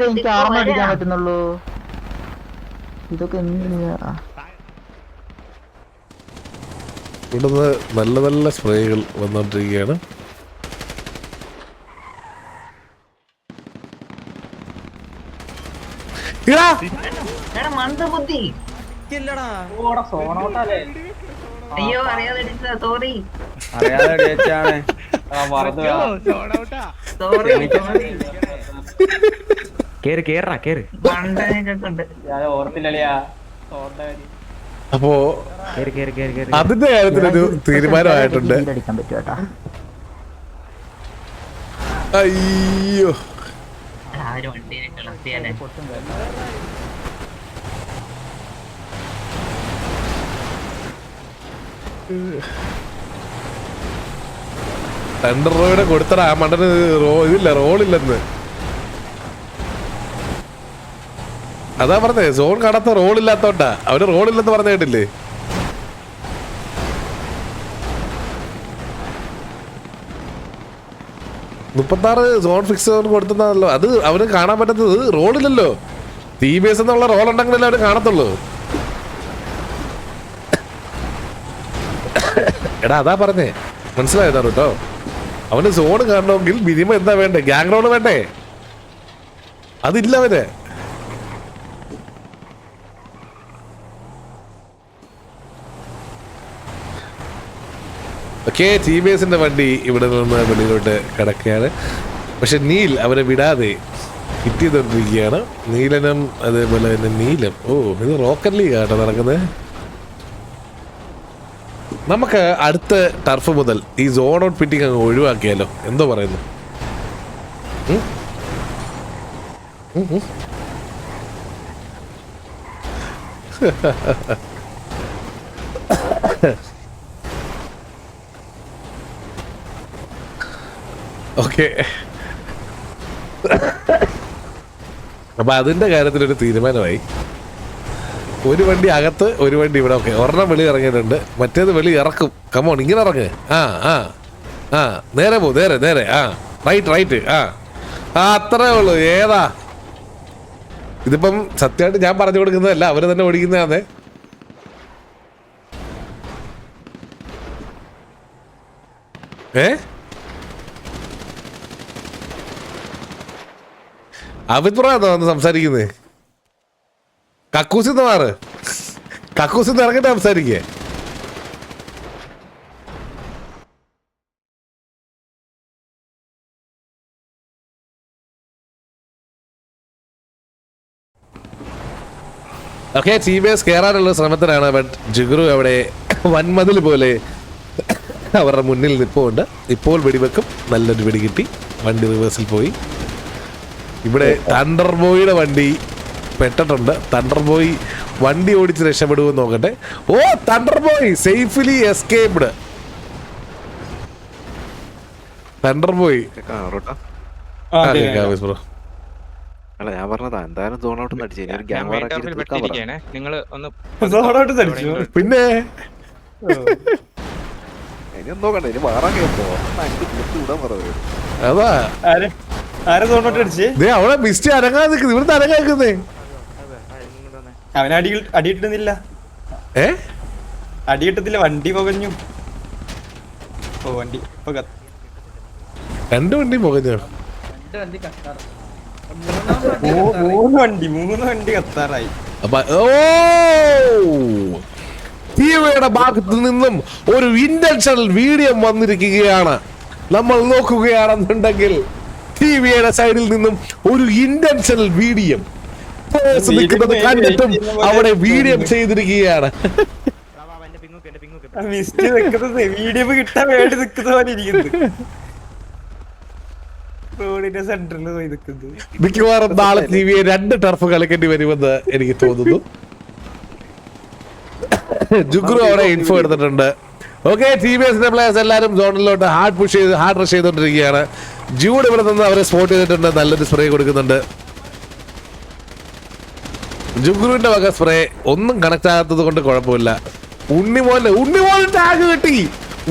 എനിക്ക് ആർമ അടിക്കാൻ പറ്റുന്നുള്ളൂ. ഇതൊക്കെ ഇവിടുന്ന് നല്ല നല്ല സ്പ്രേകൾ വന്നുകൊണ്ടിരിക്കുകയാണ്. അയ്യോ അറിയാതെ സോറി അറിയാതെ അടിച്ചാണ്. അപ്പോ അതിന്റെ കാര്യത്തിലൊരു തീരുമാനമായിട്ടുണ്ട്. അയ്യോ, വണ്ടീനെ കളത്തിയാലേ രൂപയുടെ കൊടുത്തടാ ആ മണ്ടന്. ഇതില്ല, റോളില്ലെന്ന്. അതാ പറഞ്ഞേ, സോൺ കടത്ത റോളില്ലാത്തോണ്ടാ. അവര് റോളില്ലെന്ന് പറഞ്ഞ കേട്ടില്ലേ? മുപ്പത്താറ് സോൺ ഫിക്സ് കൊടുത്തതാണല്ലോ. അത് അവര് കാണാൻ പറ്റുന്നത് റോളില്ലല്ലോ. TBS എന്നുള്ള റോൾ ഉണ്ടെങ്കിലല്ലേ അവര് കാണത്തുള്ളൂ. എടാ അതാ പറഞ്ഞേ, മനസ്സിലായതാ കേട്ടോ. അവന് സോണ് കാണണമെങ്കിൽ മിനിമം എന്താ വേണ്ടേ? ഗ്യാങ് റോള് വേണ്ടേ? അതില്ല അവന്. ഓക്കെ, TBSന്റെ വണ്ടി ഇവിടെ നിന്ന് വെളിയിലോട്ട് കിടക്കുകയാണ്. പക്ഷെ നീൽ അവരെ വിടാതെ ഹിറ്റ് ചെയ്തുകൊണ്ടിരിക്കുകയാണ്. നീലനും അതേപോലെ തന്നെ നീലം. ഓ, ഇത് റോക്കറ്റ് ലീഗ് ആട്ടോ നടക്കുന്നത്. നമുക്ക് അടുത്ത ടർഫ് മുതൽ ഈ സോൺ ഔട്ട് പിറ്റിംഗ് അങ്ങ് ഒഴിവാക്കിയാലോ? എന്തോ പറയുന്നു? ഓക്കെ, അപ്പൊ അതിന്റെ കാര്യത്തിലൊരു തീരുമാനമായി. ഒരു വണ്ടി അകത്ത്, ഒരു വണ്ടി ഇവിടെ. ഓക്കെ, ഒരെണ്ണം വെളി ഇറങ്ങിയിട്ടുണ്ട്, മറ്റേത് വെളി ഇറക്കും. കമോൺ, ഇങ്ങനെ ഇറങ്ങ്. ആ ആ ആ, നേരെ പോ, നേരെ നേരെ. ആ, റൈറ്റ് റൈറ്റ്. ആ ആ, അത്രേ ഉള്ളൂ. ഏതാ ഇതിപ്പം? സത്യമായിട്ട് ഞാൻ പറഞ്ഞു കൊടുക്കുന്നതല്ല, അവര് തന്നെ ഓടിക്കുന്നതാണേ. അഭിപ്രായം വന്ന് സംസാരിക്കുന്നേ. കക്കൂസിന്ന് മാറ്, കക്കൂസിന്ന് ഇറങ്ങിട്ട് സംസാരിക്കേ. ഓക്കെ, ടീമേഴ്സ് കയറാനുള്ള ശ്രമത്തിലാണ്. ബട്ട് ജിഗ്രു അവിടെ വൻമതിൽ പോലെ അവരുടെ മുന്നിൽ നിൽപ്പുണ്ട്. ഇപ്പോൾ വെടിവെക്കും. നല്ലൊരു വെടി കിട്ടി. വണ്ടി റിവേഴ്സിൽ പോയി. ഇവിടെ തണ്ടർ ബോയിയുടെ വണ്ടി പെട്ടിട്ടുണ്ട്. തണ്ടർ ബോയ് വണ്ടി ഓടിച്ച് രക്ഷപ്പെടുമെന്ന് നോക്കട്ടെ. Oh, Thunder Boy safely escaped. Thunder Boy bro. അല്ല, ഞാൻ പറഞ്ഞതാ എന്തായാലും സോൺ ഔട്ട് അടിച്ചു. പിന്നെ ഇനി നോക്കണ്ട, ഇനി മാറാൻ കേട്ടോ. വിടാൻ പറഞ്ഞു. അതാ അവിടെ മിസ്റ്റ് അനങ്ങാതെ നിൽക്കുന്നത്. ഇവിടുത്തെ അനങ്ങാ നിൽക്കുന്നേ. അവന് അടിയിട്ടിരുന്നില്ല. അടിയിട്ടത്തില്ല, വണ്ടി പുകഞ്ഞു. ഓ, വണ്ടി രണ്ട് വണ്ടി പുകഞ്ഞോ? മൂന്ന് വണ്ടി കത്താറായി. ടിവിയുടെ ഭാഗത്തു നിന്നും ഒരു ഇന്റൻഷണൽ വീഡിയോ വന്നിരിക്കുകയാണ്. നമ്മൾ നോക്കുകയാണെന്നുണ്ടെങ്കിൽ ടിവിയുടെ സൈഡിൽ നിന്നും ഒരു ഇന്റൻഷണൽ വീഡിയോ നിൽക്കുന്നത് കണ്ടിട്ടും അവിടെ വീഡിയോ ചെയ്തിരിക്കുകയാണ്. വീഡിയോ കിട്ടാൻ വേണ്ടി നിൽക്കുന്ന പോലെ ഇരിക്കുന്നു. റോഡിന്റെ സെന്ററിൽ പോയി നിൽക്കുന്നത്. മിക്കവാറും നാളെ ടിവിയെ 2 ടർഫ് കളിക്കേണ്ടി വരുമെന്ന് എനിക്ക് തോന്നുന്നു. ജുഗ്രു അവിടെ ഇൻഫോ എടുത്തിട്ടുണ്ട്. ഓക്കെ, ടിവിഎസിന്റെ പ്ലേയേഴ്സ് എല്ലാവരും സോണിലോട്ട് ഹാർഡ് റഷ് ചെയ്തുകൊണ്ടിരിക്കുകയാണ്. ജൂഡ് ഇവിടെ നിന്ന് അവരെ സ്പോട്ട് ചെയ്തിട്ടുണ്ട്. നല്ലൊരു സ്പ്രേ കൊടുക്കുന്നുണ്ട്. ജുഗ്രുവിന്റെ വക സ്പ്രേ ഒന്നും കണക്ട് ആകാത്തത് കൊണ്ട് കുഴപ്പമില്ല. ഉണ്ണിമോൻ ടാഗ് കിട്ടി.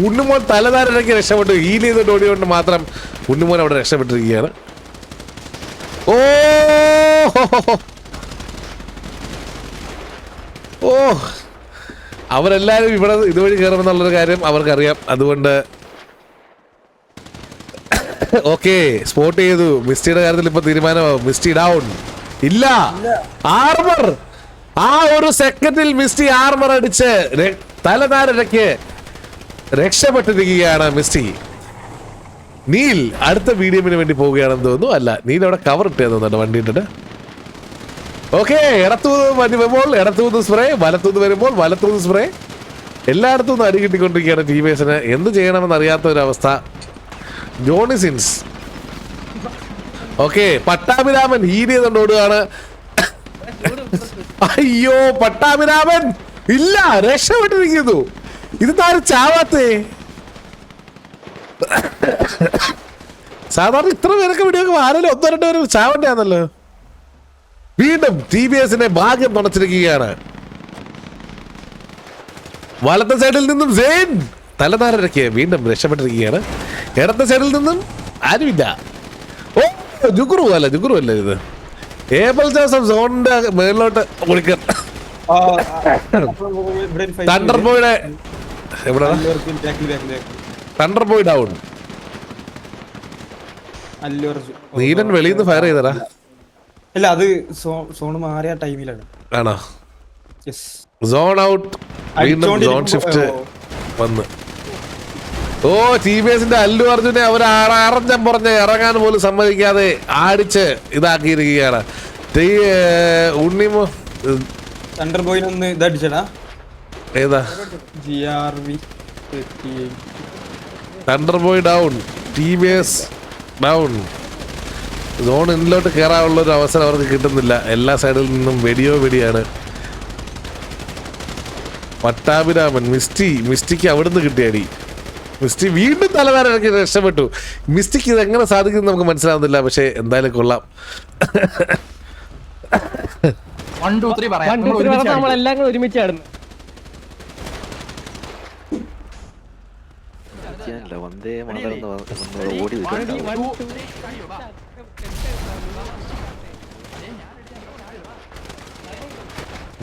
ഉണ്ണിമോൻ തലധാരയ്ക്ക് രക്ഷപ്പെട്ടു. ഹീൽ ചെയ്തിട്ട് ഓടിയോണ്ട് മാത്രം ഉണ്ണിമോൻ അവിടെ രക്ഷപ്പെട്ടിരിക്കുകയാണ്. ഓ ഓ, അവരെല്ലാരും ഇവിടെ ഇതുവഴി കയറുമെന്നുള്ളൊരു കാര്യം അവർക്കറിയാം. അതുകൊണ്ട് ഓക്കെ, സ്പോട്ട് ചെയ്തു. മിസ്റ്റിയുടെ കാര്യത്തിൽ ഇപ്പൊ തീരുമാനമാവും. മിസ്റ്റി ഡൗൺ ഇല്ല. ആർമർ, ആ ഒരു സെക്കൻഡിൽ മിസ്റ്റി ആർമർ അടിച്ച് തലനാരയ്ക്ക് രക്ഷപ്പെട്ടിരിക്കുകയാണ് മിസ്റ്റി. നീൽ അടുത്ത വീഡിയോമിന് വേണ്ടി പോവുകയാണെന്ന് തോന്നുന്നു. അല്ല, നീൽ അവിടെ കവർ ഇട്ടേന്ന് തോന്നുന്നുണ്ട് വണ്ടി ഇട്ടിട്ട്. ഓക്കെ, ഇടത്തുനിന്ന് വണ്ടി വരുമ്പോൾ ഇടത്തുനിന്ന് സ്പ്രേ, വലത്തുനിന്ന് വരുമ്പോൾ വലത്തുനിന്ന് സ്പ്രേ. എല്ലായിടത്തും നിന്ന് അടി കിട്ടിക്കൊണ്ടിരിക്കുകയാണ് ടീമേഴ്സിന്. എന്ത് ചെയ്യണമെന്ന് അറിയാത്ത ഒരവസ്ഥ. Johnny Sins okay, Pattabhiraman heal ചെയ്തുകൊണ്ട് ഓടുകയാണ്. അയ്യോ, പട്ടാഭിരാമൻ ഇല്ല, രക്ഷപ്പെട്ടിരിക്കുന്നു. ഇത് താരം ചാവാത്തേ. സാധാരണ ഇത്ര പേരൊക്കെ വീഡിയോ ആരെങ്കിലും 1-2 പേര് ചാവണ്ടാന്നല്ലോ. വീണ്ടും ടിവിഎസിന്റെ ഭാഗ്യം തുണച്ചിരിക്കുകയാണ്. വലത്തെ സൈഡിൽ നിന്നും സെയിൻ തലനാരയ്ക്ക് വീണ്ടും രക്ഷപ്പെട്ടിരിക്കുകയാണ്. ഇടത്തെ സൈഡിൽ നിന്നും ആരുമില്ല. ഓ, ജുഗ്രു അല്ല ഇത്. ഏബൽ ജോസഫ് സോണിന്റെ മേളിലോട്ട് ഓടിക്കാൻ തണ്ടർ ബോയുടെ എവിടെ? Thunder Boy down. നീലൻ വെളിയിൽ നിന്ന് ഫയർ ചെയ്തടാ. ഇല്ല, അത് സോൺ മാറിയ ടൈമിലാണ്. ആണോ? Zone out. വീണ്ടും സോൺ ഷിഫ്റ്റ് വന്ന് ഓ TBSന്റെ അല്ലു അർജുനെ അവർ അറഞ്ഞം പറഞ്ഞ് ഇറങ്ങാൻ പോലും സമ്മതിക്കാതെ ആടിച്ച് ഇതാക്കിയിരിക്കുകയാണ്. ഉണ്ണിമോ തണ്ടർ ബോയിനൊന്ന് ഇതടിച്ചടാ. ഏതാ GRV Thunder Boy down, TBS down. Zone ഇന്നിലോട്ട് കയറാനുള്ള ഒരു അവസരം അവർക്ക് കിട്ടുന്നില്ല. എല്ലാ സൈഡിൽ നിന്നും വെടിയാണ്. പട്ടാഭിരാമൻ മിസ്റ്റിക്ക് അവിടുന്ന് കിട്ടിയടി. മിസ്റ്റി വീണ്ടും തലവേദനയ്ക്ക് രക്ഷപ്പെട്ടു. മിസ്റ്റിക്ക് ഇതെങ്ങനെ സാധിക്കും നമുക്ക് മനസ്സിലാവുന്നില്ല. പക്ഷെ എന്തായാലും കൊള്ളാം. നമ്മളെല്ലാം കൂടെ ഒരുമിച്ചായിരുന്നു. വന്ദേ മാതരം ഓടി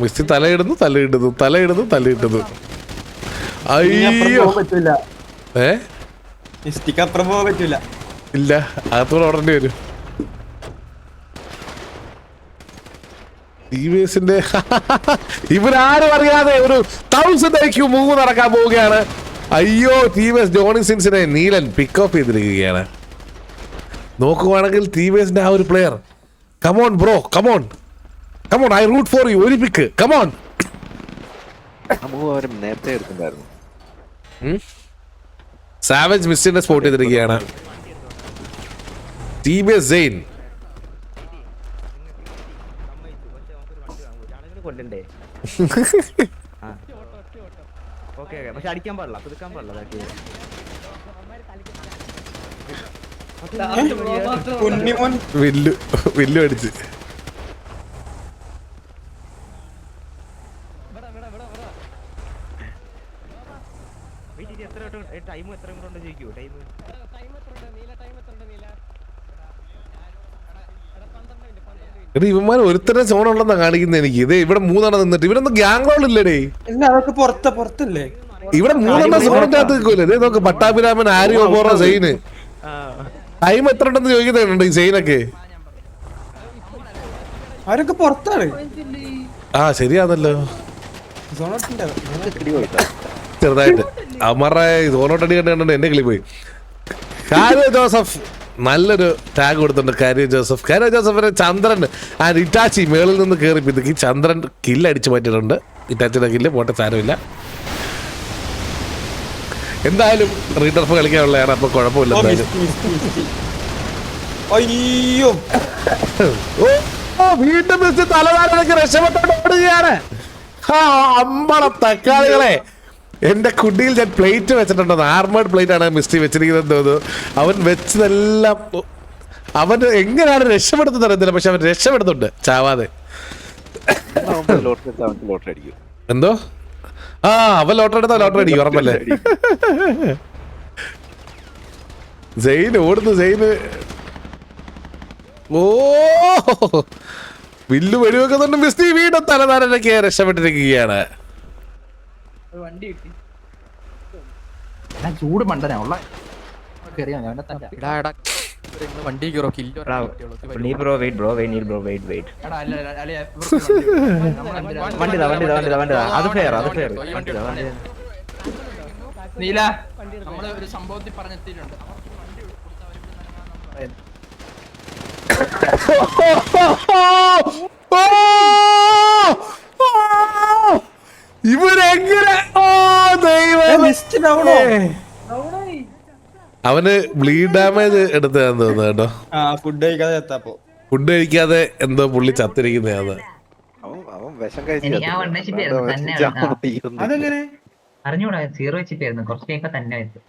മിസ്റ്റി തലയിടുന്നു. അയ്യോ അപ്പുറം പോകാൻ പറ്റൂല. ഇല്ല, അകത്തൂടെ ഓടേണ്ടി വരും. TBSന്റെ ഇവരാരും അറിയാതെ ഒരു 1000 IQ മൂവ് നടക്കാൻ പോവുകയാണ്. അയ്യോ, TBS ജോണി സിൻസിനെ നീലൻ പിക്ക് ഓഫ് ചെയ്തിരിക്കുകയാണ്. നോക്കുവാണെങ്കിൽ TBSന്റെ ആ ഒരു player, come on bro, come on I root for you, ഒരു പിക്ക്, കമോൺ. നേരത്തെ എടുക്കണ്ടായിരുന്നു. സാവേജ് മിസ്റ്റിനെ സ്പോട്ട് ചെയ്തിരിക്കുകയാണ്. TBS സെയിൻ കൊല്ലണ്ടേ? ഓക്കെ പക്ഷെ അടിക്കാൻ പാടില്ല, പുതുക്കാൻ പാടില്ല. വില്ലു അടിച്ച് ടൈം എത്ര കൊണ്ട് ചോദിക്കൂ? ഇവന്മാർ ഒരുത്തരം സോൺ ഉണ്ടെന്നാ കാണിക്കുന്നത് എനിക്ക്. ഇത് ഇവിടെ 3 നിന്നിട്ട് ഇവരൊന്നും ഗ്യാങ് റോൾ ഇല്ലടേ. പുറത്തല്ലേ ഇവിടെ 3 സോണിന്റെ അകത്ത് നിൽക്കൂല്ലേ? ഇതേ നോക്ക്, പട്ടാഭിരാമൻ, ആര്യോ ബോറ, സെയിന്. ടൈം എത്ര ഉണ്ടെന്ന് ചോദിക്കുന്നുണ്ട് ഈ സെയിനൊക്കെ. അവരൊക്കെ പുറത്താണ്. ആ ശരിയാണല്ലോ, ചെറുതായിട്ട് അമറ സോണോട്ടടി കണ്ടുകൊണ്ട് എന്റെ കിളി പോയി. കാര്യ ജോസഫ് നല്ലൊരു ടാഗ് കൊടുത്തിട്ടുണ്ട്. കാര്യ ജോസഫിനെ ചന്ദ്രൻ ആൻഡ് ഇറ്റാച്ചി മേളിൽ നിന്ന് കയറി പിതുക്കി ചന്ദ്രൻ കില്ലടിച്ചു മാറ്റിയിട്ടുണ്ട്. ഇറ്റാച്ചിയുടെ കില്ല് പോട്ടെ, സാരമില്ല. എന്തായാലും റീടർഫ് കളിക്കാനുള്ളതാണ്, അപ്പൊ കുഴപ്പമില്ല. അയ്യോ, വീണ്ടും തലവാരൊക്കെ രക്ഷപ്പെട്ടോടുകയാണ്. അമ്പള തക്കാളികളെ, എന്റെ കുടിയിൽ ഞാൻ പ്ലേറ്റ് വെച്ചിട്ടുണ്ട്. ആർമേഡ് പ്ലേറ്റ് ആണ് മിസ്റ്റി വെച്ചിരിക്കുന്നത് തോന്നുന്നു. അവൻ വെച്ചതെല്ലാം അവൻ എങ്ങനെയാണ് രക്ഷപ്പെടുത്തുന്നത് അറിയത്തില്ല, പക്ഷെ അവൻ രക്ഷപ്പെടുന്നുണ്ട് ചാവാതെ. ലോട്ടറി അടിക്കും. എന്തോ അവൻ ലോട്ടറി എടുത്താ ലോട്ടറി അടിക്കും, ഉറപ്പല്ലേ? സെയിൻ ഓടുന്നു, സെയിന്. ഓ വില്ലു വെടിവെക്കുന്നുണ്ട്. മിസ്റ്റി വീണ്ടും തലധാരനൊക്കെ രക്ഷപ്പെട്ടിരിക്കുകയാണ്. ചൂട് മണ്ടനാ ഉള്ള വണ്ടി നീല നമ്മള് ഒരു സംഭവത്തിൽ പറഞ്ഞെത്തിയിട്ടുണ്ട്. ഇവരെങ്ങനെ അവന് ബ്ലീഡ് ഡാമേജ് എടുത്തതാന്ന് തോന്നുന്നു കേട്ടോ. ഫുഡ് കഴിക്കാതെ എന്തോ പുള്ളി ചത്തിരിക്കുന്നതാണ്. അറിഞ്ഞൂടാ, 0 വെച്ചിട്ടായിരുന്നു കുറച്ചൊക്കെ തന്നെ വെച്ചു.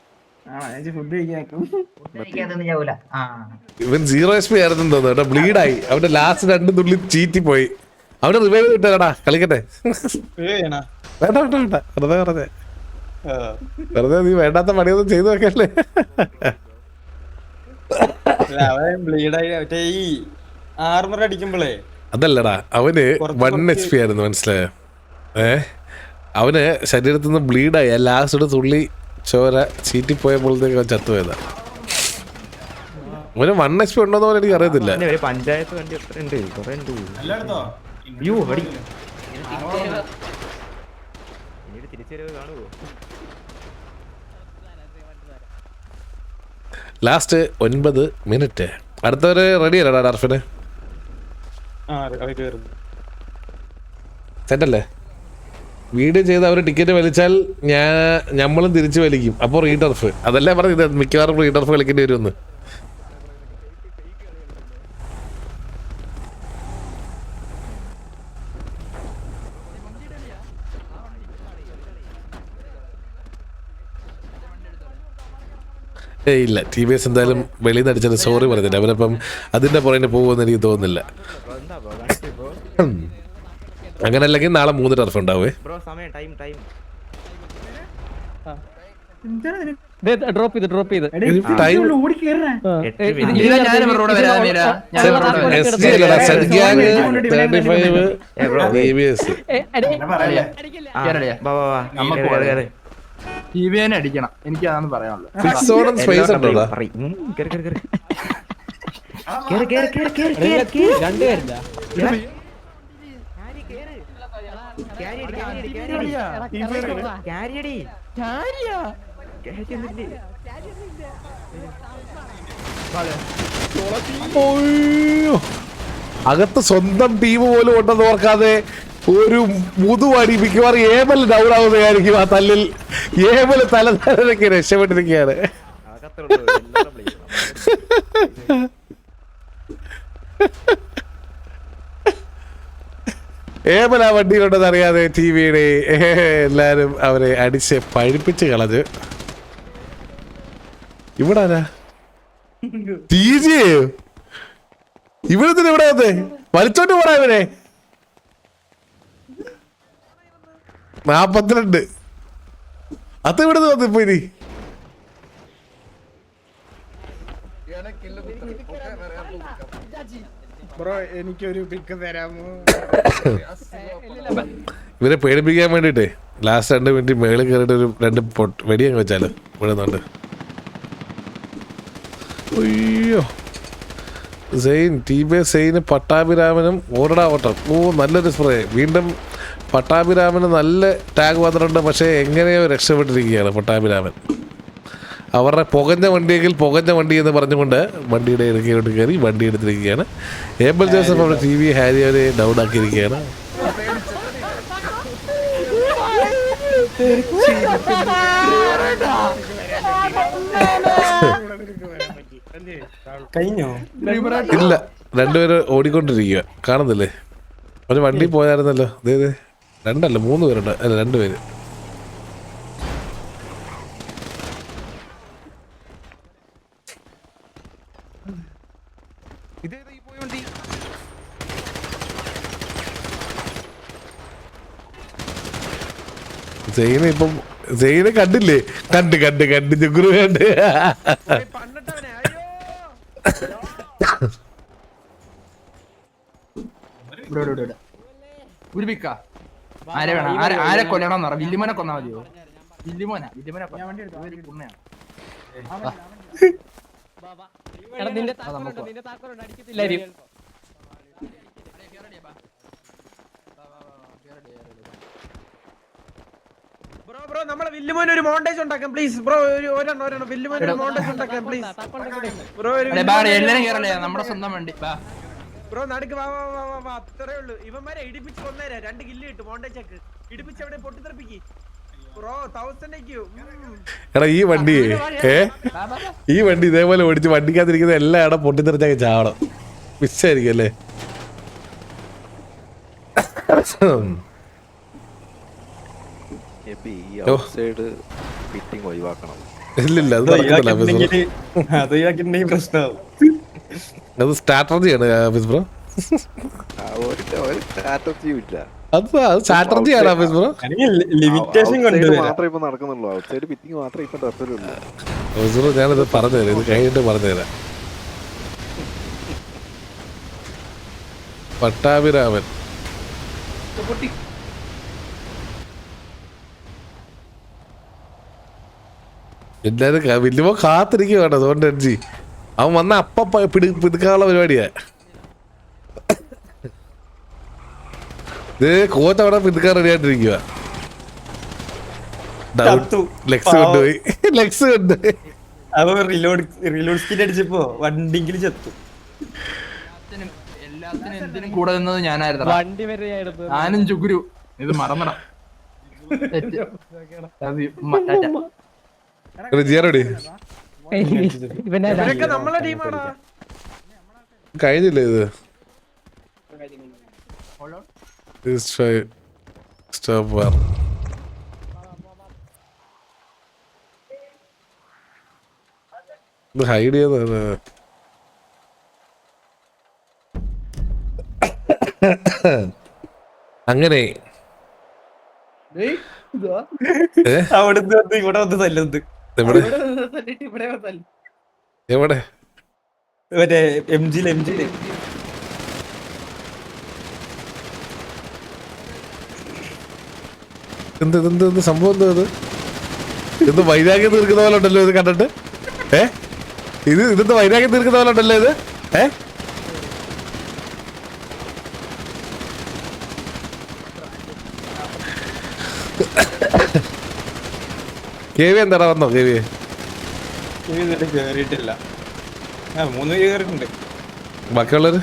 ഇവൻ 0 HP ആയിരുന്നു തോന്നുന്നു കേട്ടോ. ബ്ലീഡായി, അവന്റെ ലാസ്റ്റ് 2 തുള്ളി ചീറ്റി പോയി. അവന് റിവൈവ് കിട്ടാടാ, കളിക്കട്ടെ. വേണ്ട വെറുതെ നീ വേണ്ടാത്ത പണിയൊന്നും ചെയ്തു വെക്കല്ലേ. അതല്ലടാ, അവന് 1 HP ആയിരുന്നു, മനസ്സിലായോ? അവന് ശരീരത്തിൽ നിന്ന് ബ്ലീഡായി. ലാസ്റ്റ് തുള്ളി ചോര ചീറ്റിപ്പോയപ്പോഴത്തേക്ക് അവൻ ചത്തുപോയതാ. അവന് 1 HP ഉണ്ടോന്ന് പോലും എനിക്ക് അറിയത്തില്ല. പഞ്ചായത്ത് വണ്ടി എത്ര ഉണ്ട്? കുറെ ഉണ്ട്. തിരിച്ചു കാണുമോ? Last 9 minute. അടുത്തവര് റെഡി അല്ലടാ ഡർഫിന്? സെറ്റല്ലേ? വീഡിയോ ചെയ്ത് അവർ ടിക്കറ്റ് വലിച്ചാൽ നമ്മളും തിരിച്ചു വലിക്കും. അപ്പോൾ റീടർഫ് അതല്ലേ പറഞ്ഞത്, മിക്കവാറും റീടർഫ് കളിക്കേണ്ടി വരുമെന്ന്. ഇല്ല, TVS എന്തായാലും വെളിയിൽ നിന്ന് അടിച്ചത് സോറി പറഞ്ഞില്ല. അവനപ്പം അതിൻ്റെ പുറകെ പോകുമെന്ന് എനിക്ക് തോന്നുന്നില്ല. അങ്ങനെ അല്ലെങ്കിൽ നാളെ 3 ടർഫ് ഉണ്ടാവേ. ബ്രോ സമയം ടൈം ഡ്രോപ്പ് ചെയ്ത് ടൈം TVN അടിക്കണം, എനിക്ക് അതാണ് പറയാനുള്ളത്. സ്പേസ് ഉണ്ടോടാ? രണ്ടുപേരില്ല. അകത്ത് സ്വന്തം ടീം പോലും ഉണ്ടെന്ന് ഓർക്കാതെ ഒരു മുതുവടി മിക്കവാറും ഏമൽ ഡൗൺ ആവുന്നതായിരിക്കും ആ തല്ലിൽ. ഏമൽ തലധാരൊക്കെ രക്ഷപ്പെട്ടിരിക്കുകയാണ്. ഏമൽ ആ വണ്ടിയിലുണ്ടെന്ന് അറിയാതെ TVയുടെ എല്ലാരും അവരെ അടിച്ച് പഴിപ്പിച്ച് കളഞ്ഞ്. ഇവിടെ ഇവിടത്തിന് ഇവിടെ വന്നേ വലിച്ചോണ്ട് പോടാ ഇവനെ. 42 അത് ഇവിടെ വന്നു. ഇപ്പൊ ഇനി ബ്രോ എനിക്കൊരു പിക്ക് തരാമോ? ഇവരെ പേടിപ്പിക്കാൻ വേണ്ടിട്ടേ ലാസ്റ്റ് 2 മിനിറ്റ് മേളിൽ കയറിയിട്ട് ഒരു 2 വെടിയങ്ങ് വെച്ചാലോ വീഴുന്നുണ്ട്. അയ്യോ സെയിൻ TVS സെയിന് പട്ടാഭിരാമനും ഓരടാ ഓട്ടം. നല്ലൊരു സ്പ്രേ. വീണ്ടും പട്ടാഭിരാമന് നല്ല ടാഗ് വന്നിട്ടുണ്ട്. പക്ഷേ എങ്ങനെയോ രക്ഷപ്പെട്ടിരിക്കുകയാണ് പട്ടാഭിരാമൻ. അവരുടെ പുകഞ്ഞ വണ്ടിയെങ്കിൽ പുകഞ്ഞ വണ്ടി എന്ന് പറഞ്ഞുകൊണ്ട് വണ്ടിയുടെ ഇടയ്ക്കിലോട്ട് കയറി വണ്ടി എടുത്തിരിക്കുകയാണ്. ഏബൽ ജോസഫ് അവിടെ TV ഹാരി അവരെ ഡൗൺ ആക്കിയിരിക്കുകയാണ്. ഇല്ല, 2 പേര് ഓടിക്കൊണ്ടിരിക്കുക കാണുന്നില്ലേ? ഒരു വണ്ടി പോയായിരുന്നല്ലോ. 2 അല്ല 3 പേരുണ്ട്. അല്ല 2 പേര്. സെയിന് ഇപ്പം സെയിനെ കണ്ടില്ലേ? കണ്ട് ജുഗുറു കണ്ട്. ഒരു പിക്ക ആരെ വേണം? ആരെ കൊല്ലണം? വില്ലിമോനെ കൊന്നാ മതിയോ? വില്ലിമോനെ നിന്റെ താക്കോലുണ്ട് അടിക്കത്തില്ലായിരിക്കും. ബ്രോ നമ്മളെ വില്ലുമോന് ഒരു മോണ്ടേജ് ഉണ്ടാക്കാം പ്ലീസ് ബ്രോ. ഒരെണ്ണം വില്ലുമോന് ഒരു മോണ്ടേജ് ഉണ്ടാക്കാം പ്ലീസ് ബ്രോ. എല്ലാരും കേറല്ലേ നമ്മുടെ സ്വന്തം വണ്ടി. ബ്രോ നടുക്ക് വാ. അത്രേ ഉള്ളൂ. ഇവന്മാരെ ഇടിപ്പിച്ച് കൊന്നേരാ. 2 കില്ല് കിട്ടും. മോണ്ടേജ് ഒക്കെ ഇടിപ്പിച്ച് അവിടെ പൊട്ടിത്തെറിപ്പിക്ക് ബ്രോ. 1000 IQ. എടാ ഈ വണ്ടി ഇതേപോലെ ഓടിച്ച് വണ്ടിക്കകത്തിരിക്കുന്ന എല്ലാ ഇടം പൊട്ടിത്തെറിച്ചൊക്കെ ചാവണം. മിസ്സായിരിക്കും അല്ലേ? ഇല്ലില്ല, അത് അത് സ്ട്രാറ്റജിയാണ് ഓഫീസ് ബ്രോ. അത് സ്ട്രാറ്റജിയാണ് ഓഫീസ് ബ്രോ. ഞാനത് പറഞ്ഞുതരാം. ഇത് കഴിഞ്ഞിട്ട് പറഞ്ഞുതരാം. പട്ടാഭിരാമൻ എല്ലാരും വലിയ കാത്തിരിക്കുവാണ്. അതുകൊണ്ട് എൻജി അവൻ വന്ന പിടുക്കാനുള്ള പരിപാടിയാ. ഇത് കോച്ച് അവിടെ പിടുക്കാൻ റെഡി ആയിട്ടിരിക്കുക. ലെക്സ് കൊണ്ടുപോയി. അപ്പൊ റിലോഡ് സ്കിൻ അടിച്ചപ്പോ വണ്ടിങ്കിലും ചത്തു. എല്ലാത്തിനും എന്തിനും കൂടെ നിന്നത് ഞാനായിരുന്നു. വണ്ടി വരെ ഞാൻ എടുത്തു. ഞാനും ചുഗുരു ഇത് മറന്നട. ജിയാറോടി ഇവരൊക്കെ നമ്മളെ ടീമാടാ. കഴിഞ്ഞില്ലേ ഇത്? Stop war. ഇത് ഹൈഡ് ചെയ്തതാണ്. അങ്ങനെ അവിടുന്ന് വന്ന് ഇവിടെ വന്ന് തല്ലുന്നത്. എവിടെ എവിടെ മറ്റേ എംജിയില് എന്ത് സംഭവം എന്താ ഇത്? ഇത് വൈരാഗ്യം തീർക്കുന്ന പോലെ ഉണ്ടല്ലോ ഇത് കണ്ടിട്ട്. ഇതെന്ത് വൈരാഗ്യം തീർക്കുന്ന പോലെ ഉണ്ടല്ലോ ഇത്. കെവി എന്താടാ വന്നോ? കെവി കേറിയിട്ടില്ല. 3 കേറിയിട്ടുണ്ട്. ബാക്കിയുള്ളവര്